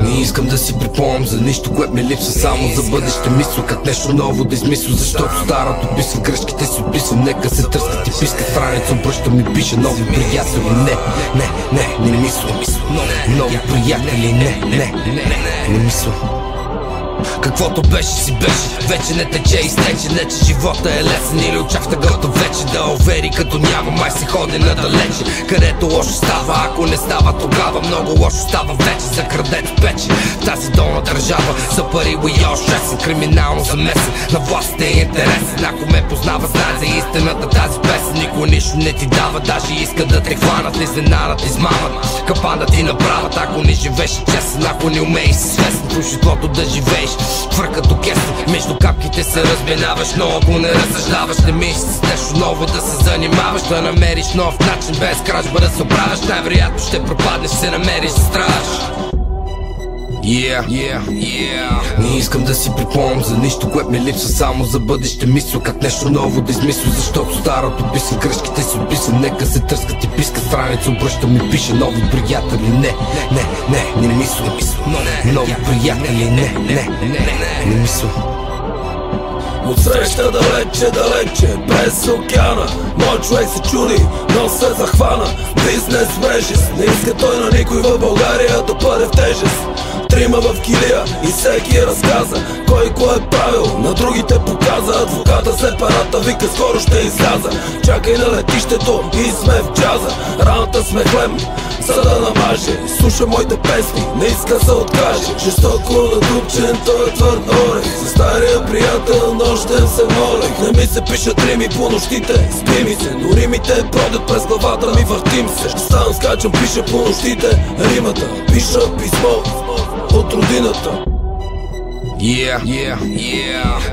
Не искам да си припомням за нищо, което ми липсва, само за бъдеще мисля, как нещо ново да измисля, защото старото писва, грешките си описвам, нека се тръскат и пискат, страница обръщам и пише нови приятели. Не мисля, нови приятели, не мисля. Каквото беше си беше, вече не тече и стече. Не че живота е лесен или очак в тъгото вече. Да овери като няма, май се ходи надалече. Където лошо става, ако не става тогава много лошо става вече. За крадец пече в тази долна държава, за пари и още съм криминално замесен. На властта е интересен, ако ме познава знае за истината тази песен. Никой нищо не ти дава, даже иска да те хванат, изненадат, измамат, капана ти направят. Ако не живееш честен, ако не умееш си свестен в обществото да живееш твърд като кесен, между капките се разминаваш, но ако не разсъждаваш, не мислиш с нещо ново да се занимаваш, да намериш нов начин без кражба да се оправяш, най-вероятно ще пропаднеш, се намериш да страдаш. Не искам да си припомням за нищо, което ми липсва, само за бъдеще мисля, как нещо ново да измисля, защото старото писа, грешките си описвам, нека се тръскат и пискат, страница обръщам и пише нови приятели. Не мисля, нови приятели, не мисля. Отсреща далече, през океана, мой човек се чуди, но се захвана. Бизнес мрежи, не иска той на никой в България да бъде в тежест. Трима в килия и всеки разказа кой е правил, на другите показа. Адвоката се парата вика, скоро ще изляза. Чакай на летището и сме в джаза. Раната сме хлеб, за да намаже. Слуша моите песни, не иска да се откаже. Жестоко надупчен, той е твърд орех. За стария приятел нощем се молех. Не ми се пишат рими по нощите, спи ми се, но римите бродят през главата ми, въртим се. Ставам, скачам, пиша по нощите римата, пиша писмо от родината.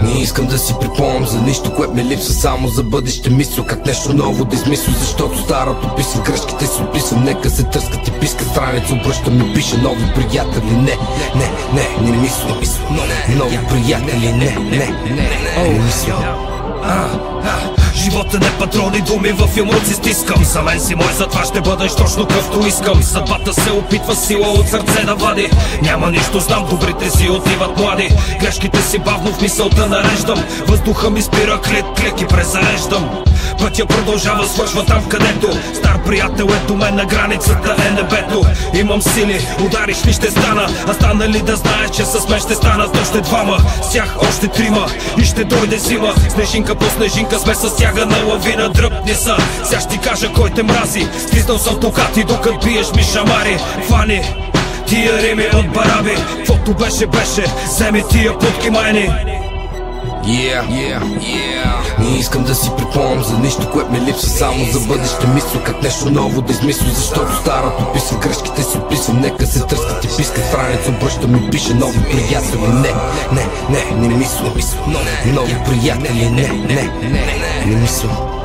Не искам да си припомням за нищо, което ми липсва, само за бъдеще мисля, как нещо ново да измисля, защото старото писа, грешките си описвам, нека се тръскат и пискат, страница обръщам и пише нови приятели. Не мисля, нови приятели, не мисля. Живота не патрони, думи във филмруци стискам. За мен си мой, затова ще бъдеш точно къвто искам. Съдбата се опитва сила от сърце да вади. Няма нищо, знам, добрите си отиват млади. Грешките си бавно в мисълта нареждам. Въздуха ми спира, клик и презареждам. Пътя продължава, свършва там където стар приятел е до мен, на границата е небето. Имам сили, удариш ли ще стана, а стана ли да знаеш, че с мен ще станат още двама. С тях още трима и ще дойде зима. Снежинка по снежинка сме със стяга на лавина, дръпни са. Сега ще ти кажа кой те мрази. Стиснал съм токати, докато биеш ми шамари. Фани тия рими от бараби, каквото беше, вземи тия путки майни. Не искам да си припомням за нищо, което ми липсва, само за бъдеще мисля, как нещо ново да измисля, защото старото писа, грешките си описвам, нека се тръскат и пискат, страница обръщам и пише нови приятели. Не мисля, нови приятели, не мисля.